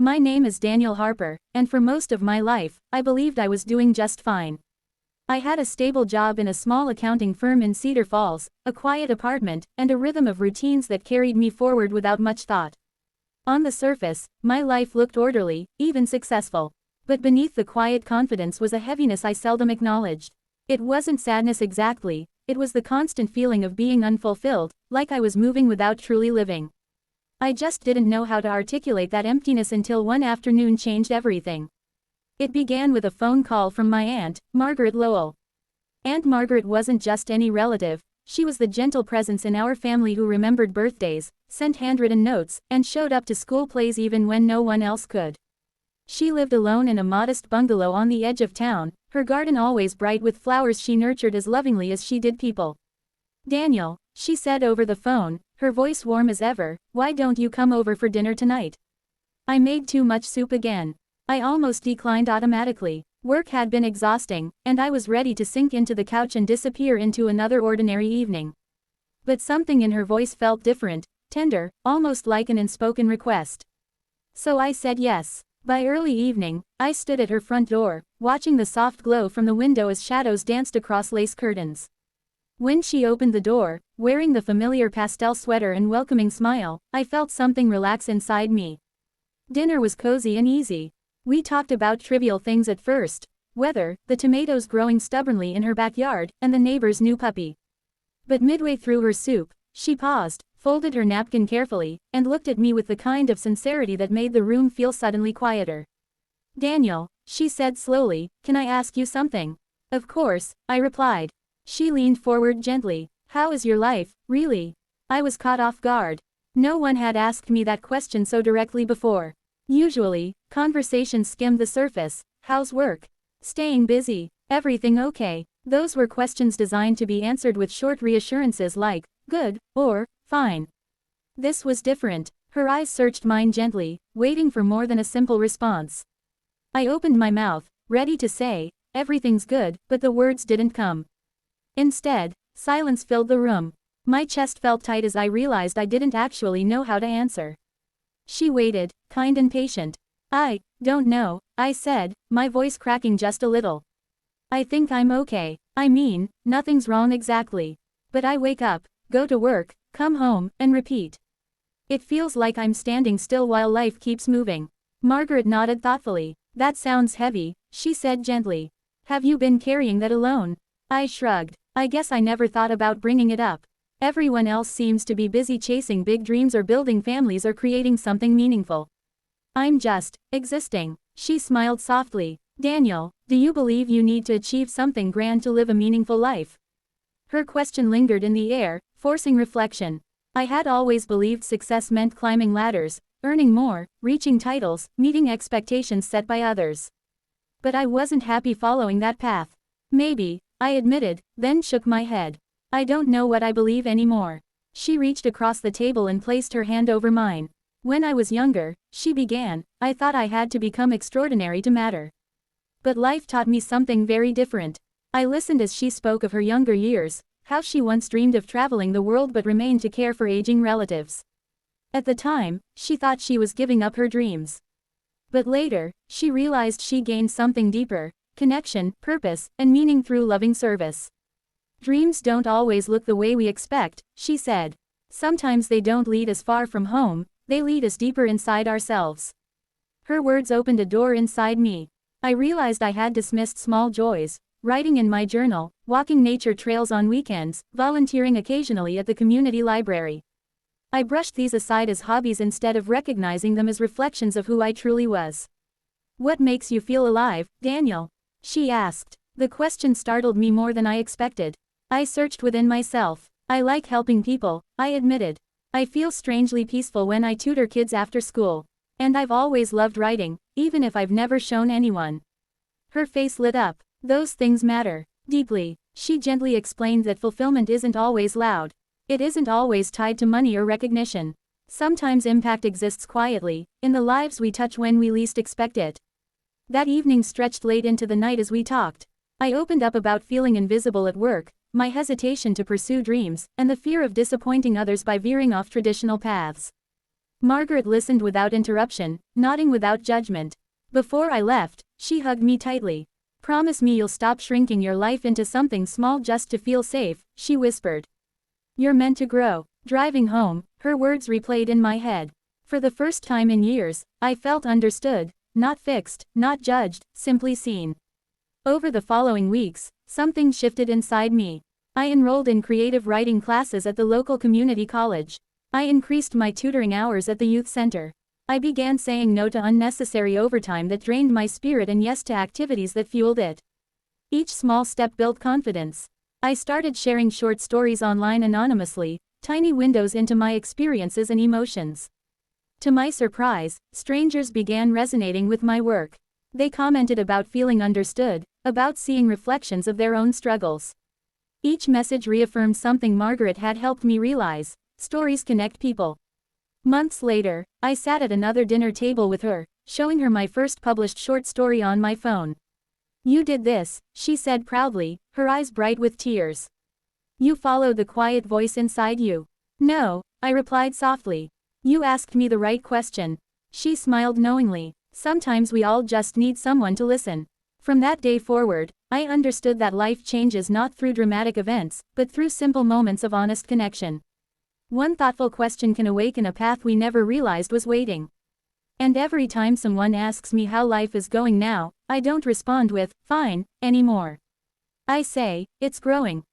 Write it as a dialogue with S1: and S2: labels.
S1: My name is Daniel Harper, and for most of my life, I believed I was doing just fine. I had a stable job in a small accounting firm in Cedar Falls, a quiet apartment, and a rhythm of routines that carried me forward without much thought. On the surface, my life looked orderly, even successful. But beneath the quiet confidence was a heaviness I seldom acknowledged. It wasn't sadness exactly, it was the constant feeling of being unfulfilled, like I was moving without truly living. I just didn't know how to articulate that emptiness until one afternoon changed everything. It began with a phone call from my aunt, Margaret Lowell. Aunt Margaret wasn't just any relative, she was the gentle presence in our family who remembered birthdays, sent handwritten notes, and showed up to school plays even when no one else could. She lived alone in a modest bungalow on the edge of town, her garden always bright with flowers she nurtured as lovingly as she did people. "Daniel," she said over the phone, her voice warm as ever, "why don't you come over for dinner tonight? I made too much soup again." I almost declined automatically. Work had been exhausting, and I was ready to sink into the couch and disappear into another ordinary evening. But something in her voice felt different, tender, almost like an unspoken request. So I said yes. By early evening, I stood at her front door, watching the soft glow from the window as shadows danced across lace curtains. When she opened the door, wearing the familiar pastel sweater and welcoming smile, I felt something relax inside me. Dinner was cozy and easy. We talked about trivial things at first: weather, the tomatoes growing stubbornly in her backyard, and the neighbor's new puppy. But midway through her soup, she paused, folded her napkin carefully, and looked at me with the kind of sincerity that made the room feel suddenly quieter. "Daniel," she said slowly, "can I ask you something?" "Of course," I replied. She leaned forward gently. "How is your life, really?" I was caught off guard. No one had asked me that question so directly before. Usually, conversations skimmed the surface: "How's work? Staying busy? Everything okay?" Those were questions designed to be answered with short reassurances like, "Good," or, "Fine." This was different. Her eyes searched mine gently, waiting for more than a simple response. I opened my mouth, ready to say, "Everything's good," but the words didn't come. Instead, silence filled the room. My chest felt tight as I realized I didn't actually know how to answer. She waited, kind and patient. "I don't know," I said, my voice cracking just a little. "I think I'm okay. I mean, nothing's wrong exactly. But I wake up, go to work, come home, and repeat. It feels like I'm standing still while life keeps moving." Margaret nodded thoughtfully. "That sounds heavy," she said gently. "Have you been carrying that alone?" I shrugged. I guess I never thought about bringing it up. Everyone else seems to be busy chasing big dreams or building families or creating something meaningful. I'm just existing. She smiled softly. "Daniel, do you believe you need to achieve something grand to live a meaningful life?" Her question lingered in the air, forcing reflection. I had always believed success meant climbing ladders, earning more, reaching titles, meeting expectations set by others. But I wasn't happy following that path. "Maybe," I admitted, then shook my head. "I don't know what I believe anymore." She reached across the table and placed her hand over mine. "When I was younger," she began, "I thought I had to become extraordinary to matter. But life taught me something very different." I listened as she spoke of her younger years, how she once dreamed of traveling the world but remained to care for aging relatives. At the time, she thought she was giving up her dreams. But later, she realized she gained something deeper: connection, purpose, and meaning through loving service. "Dreams don't always look the way we expect," she said. "Sometimes they don't lead us far from home, they lead us deeper inside ourselves." Her words opened a door inside me. I realized I had dismissed small joys: writing in my journal, walking nature trails on weekends, volunteering occasionally at the community library. I brushed these aside as hobbies instead of recognizing them as reflections of who I truly was. "What makes you feel alive, Daniel?" she asked. The question startled me more than I expected. I searched within myself. "I like helping people," I admitted. "I feel strangely peaceful when I tutor kids after school. And I've always loved writing, even if I've never shown anyone." Her face lit up. "Those things matter deeply." She gently explained that fulfillment isn't always loud. It isn't always tied to money or recognition. Sometimes impact exists quietly, in the lives we touch when we least expect it. That evening stretched late into the night as we talked. I opened up about feeling invisible at work, my hesitation to pursue dreams, and the fear of disappointing others by veering off traditional paths. Margaret listened without interruption, nodding without judgment. Before I left, she hugged me tightly. "Promise me you'll stop shrinking your life into something small just to feel safe," she whispered. "You're meant to grow." Driving home, her words replayed in my head. For the first time in years, I felt understood, not fixed, not judged, simply seen. Over the following weeks, something shifted inside me. I enrolled in creative writing classes at the local community college. I increased my tutoring hours at the youth center. I began saying no to unnecessary overtime that drained my spirit and yes to activities that fueled it. Each small step built confidence. I started sharing short stories online anonymously, tiny windows into my experiences and emotions. To my surprise, strangers began resonating with my work. They commented about feeling understood, about seeing reflections of their own struggles. Each message reaffirmed something Margaret had helped me realize: stories connect people. Months later, I sat at another dinner table with her, showing her my first published short story on my phone. "You did this," she said proudly, her eyes bright with tears. "You followed the quiet voice inside you." "No," I replied softly. "You asked me the right question." She smiled knowingly. Sometimes we all just need someone to listen. From that day forward, I understood that life changes not through dramatic events, but through simple moments of honest connection. One thoughtful question can awaken a path we never realized was waiting. And every time someone asks me how life is going now, I don't respond with, "fine," anymore. I say, "it's growing."